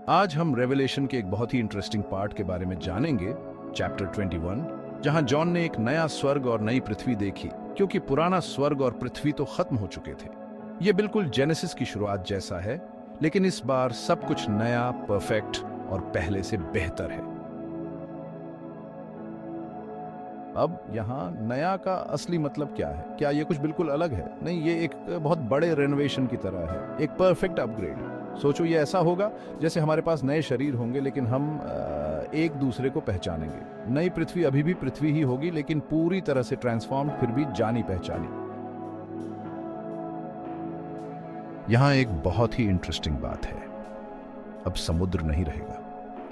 आज हम रेवलेशन के एक बहुत ही इंटरेस्टिंग पार्ट के बारे में जानेंगे, चैप्टर 21, जहां जॉन ने एक नया स्वर्ग और नई पृथ्वी देखी, क्योंकि पुराना स्वर्ग और पृथ्वी तो खत्म हो चुके थे। यह बिल्कुल जेनेसिस की शुरुआत जैसा है, लेकिन इस बार सब कुछ नया, परफेक्ट और पहले से बेहतर है। अब यहाँ नया का असली मतलब क्या है? क्या ये कुछ बिल्कुल अलग है? नहीं, ये एक बहुत बड़े रेनोवेशन की तरह है, एक परफेक्ट अपग्रेड। सोचो ये ऐसा होगा जैसे हमारे पास नए शरीर होंगे, लेकिन हम एक दूसरे को पहचानेंगे। नई पृथ्वी अभी भी पृथ्वी ही होगी, लेकिन पूरी तरह से ट्रांसफॉर्म्ड, फिर भी जानी पहचानी। यहाँ एक बहुत ही इंटरेस्टिंग बात है, अब समुद्र नहीं रहेगा।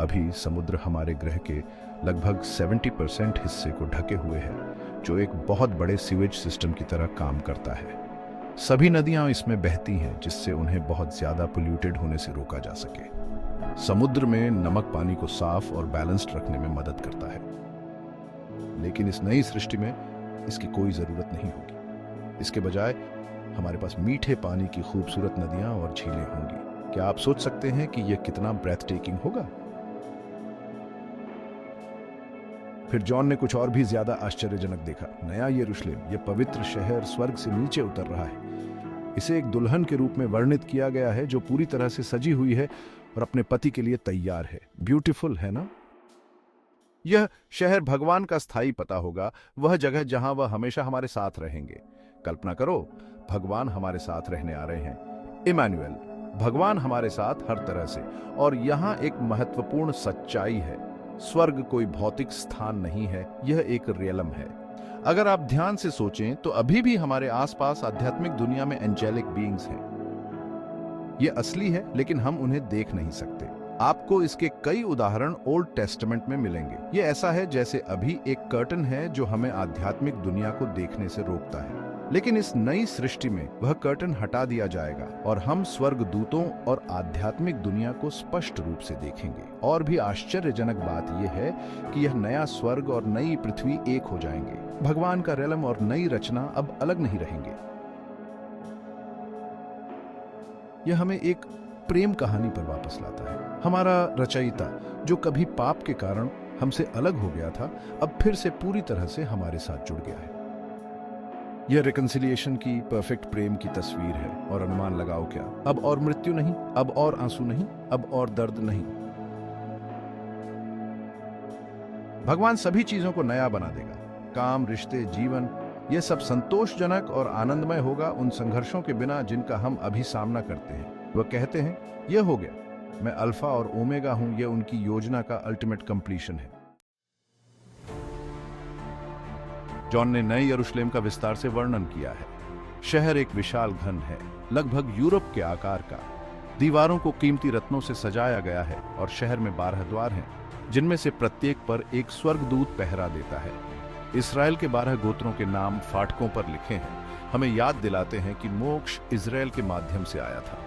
अभी समुद्र हमारे ग्रह के लगभग 70% हिस्से को ढके हुए है, जो एक बहुत बड़े सीवेज सिस्टम की तरह काम करता है। सभी नदियां इसमें बहती हैं, जिससे उन्हें बहुत ज्यादा पोल्यूटेड होने से रोका जा सके। समुद्र में नमक पानी को साफ और बैलेंस्ड रखने में मदद करता है, लेकिन इस नई सृष्टि में इसकी कोई जरूरत नहीं होगी। इसके बजाय हमारे पास मीठे पानी की खूबसूरत नदियां और झीलें होंगी। क्या आप सोच सकते हैं कि यह कितना ब्रेथ टेकिंग होगा? फिर जॉन ने कुछ और भी ज्यादा आश्चर्यजनक देखा। नया यरूशलेम, यह पवित्र शहर स्वर्ग से नीचे उतर रहा है। इसे एक दुल्हन के रूप में वर्णित किया गया है, जो पूरी तरह से सजी हुई है और अपने पति के लिए तैयार है। ब्यूटीफुल है ना? यह शहर भगवान का स्थायी पता होगा, वह जगह जहां वह हमेशा हमारे साथ रहेंगे। कल्पना करो, भगवान हमारे साथ रहने आ रहे हैं। इमैनुएल, भगवान हमारे साथ हर तरह से। और यहां एक महत्वपूर्ण सच्चाई है, स्वर्ग कोई भौतिक स्थान नहीं है, यह एक रियलम है। अगर आप ध्यान से सोचें तो अभी भी हमारे आसपास आध्यात्मिक दुनिया में एंजेलिक बीइंग्स हैं। यह असली है, लेकिन हम उन्हें देख नहीं सकते। आपको इसके कई उदाहरण ओल्ड टेस्टामेंट में मिलेंगे। यह ऐसा है जैसे अभी एक कर्टन है जो हमें आध्यात्मिक दुनिया को देखने से रोकता है, लेकिन इस नई सृष्टि में वह कर्टन हटा दिया जाएगा और हम स्वर्ग दूतों और आध्यात्मिक दुनिया को स्पष्ट रूप से देखेंगे। और भी आश्चर्यजनक बात यह है कि यह नया स्वर्ग और नई पृथ्वी एक हो जाएंगे। भगवान का रेलम और नई रचना अब अलग नहीं रहेंगे। यह हमें एक प्रेम कहानी पर वापस लाता है। हमारा रचयिता, जो कभी पाप के कारण हमसे अलग हो गया था, अब फिर से पूरी तरह से हमारे साथ जुड़ गया है। यह रिकंसिलिएशन की परफेक्ट प्रेम की तस्वीर है। और अनुमान लगाओ क्या? अब और मृत्यु नहीं, अब और आंसू नहीं, अब और दर्द नहीं। भगवान सभी चीजों को नया बना देगा। काम, रिश्ते, जीवन, यह सब संतोषजनक और आनंदमय होगा, उन संघर्षों के बिना जिनका हम अभी सामना करते हैं। वह कहते हैं, यह हो गया, मैं अल्फा और ओमेगा हूं। यह उनकी योजना का अल्टीमेट कंप्लीशन है। जॉन ने नए यरूशलेम का विस्तार से वर्णन किया है। शहर एक विशाल घन है, लगभग यूरोप के आकार का। दीवारों को कीमती रत्नों से सजाया गया है और शहर में 12 द्वार हैं, जिनमें से प्रत्येक पर एक स्वर्गदूत पहरा देता है। इस्राएल के 12 गोत्रों के नाम फाटकों पर लिखे हैं, हमें याद दिलाते हैं कि मोक्ष इजराइल के माध्यम से आया था।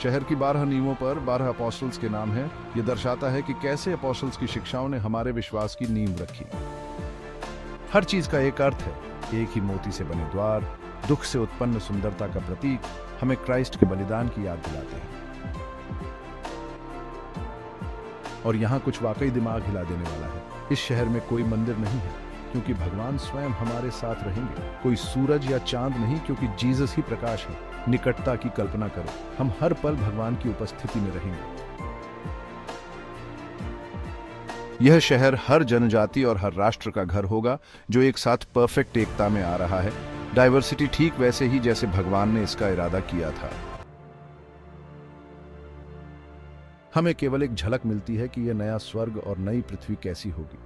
शहर की 12 नींवों पर 12 अपोस्टल्स के नाम हैं। यह दर्शाता है कि कैसे अपोस्टल्स की शिक्षाओं ने हमारे विश्वास की नींव रखी। हर चीज का एक अर्थ है। एक ही मोती से बने द्वार, दुख से उत्पन्न सुंदरता का प्रतीक, हमें क्राइस्ट के बलिदान की याद दिलाते हैं। और यहाँ कुछ वाकई दिमाग हिला देने वाला है। इस शहर में कोई मंदिर नहीं है, क्योंकि भगवान स्वयं हमारे साथ रहेंगे। कोई सूरज या चांद नहीं, क्योंकि जीसस ही प्रकाश है। निकटता की कल्पना करो, हम हर पल भगवान की उपस्थिति में रहेंगे। यह शहर हर जनजाति और हर राष्ट्र का घर होगा, जो एक साथ परफेक्ट एकता में आ रहा है। डाइवर्सिटी ठीक वैसे ही जैसे भगवान ने इसका इरादा किया था। हमें केवल एक झलक मिलती है कि यह नया स्वर्ग और नई पृथ्वी कैसी होगी।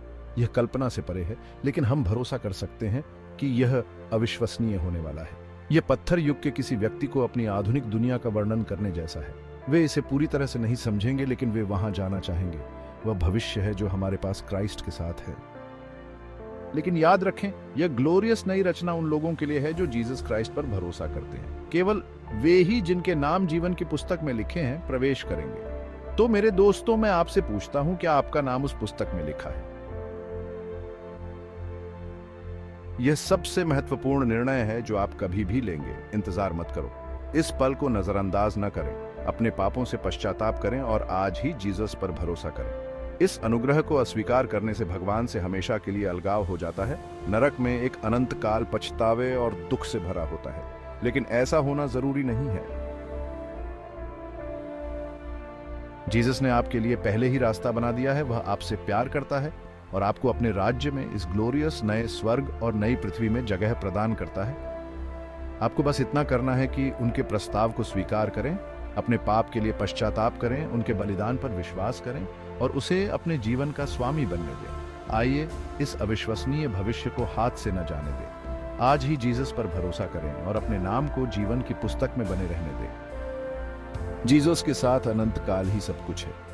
यह कल्पना से परे है, लेकिन हम भरोसा कर सकते हैं कि यह अविश्वसनीय होने वाला है। यह पत्थर युग के किसी व्यक्ति को अपनी आधुनिक दुनिया का वर्णन करने जैसा है। वे इसे पूरी तरह से नहीं समझेंगे, लेकिन वे वहां जाना चाहेंगे। वह भविष्य है जो हमारे पास क्राइस्ट के साथ है। लेकिन याद रखें, यह ग्लोरियस नई रचना उन लोगों के लिए है जो जीसस क्राइस्ट पर भरोसा करते हैं। केवल वे ही जिनके नाम जीवन की पुस्तक में लिखे हैं प्रवेश करेंगे। तो मेरे दोस्तों, मैं आपसे पूछता हूं, क्या आपका नाम उस पुस्तक में लिखा है? यह सबसे महत्वपूर्ण निर्णय है जो आप कभी भी लेंगे। इंतजार मत करो, इस पल को नजरअंदाज न करें। अपने पापों से पश्चाताप करें और आज ही जीसस पर भरोसा करें। इस अनुग्रह को अस्वीकार करने से भगवान से हमेशा के लिए अलगाव हो जाता है। नरक में एक अनंत काल पछतावे और दुख से भरा होता है, लेकिन ऐसा होना जरूरी नहीं है। जीसस ने आपके लिए पहले ही रास्ता बना दिया है। वह आपसे प्यार करता है और आपको अपने राज्य में, इस ग्लोरियस नए स्वर्ग और नई पृथ्वी में जगह प्रदान करता है। आपको बस इतना करना है कि उनके प्रस्ताव को स्वीकार करें, अपने पाप के लिए पश्चाताप करें, उनके बलिदान पर विश्वास करें और उसे अपने जीवन का स्वामी बनने दें। आइए इस अविश्वसनीय भविष्य को हाथ से न जाने दें। आज ही जीसस पर भरोसा करें और अपने नाम को जीवन की पुस्तक में बने रहने दें। जीसस के साथ अनंत काल ही सब कुछ है।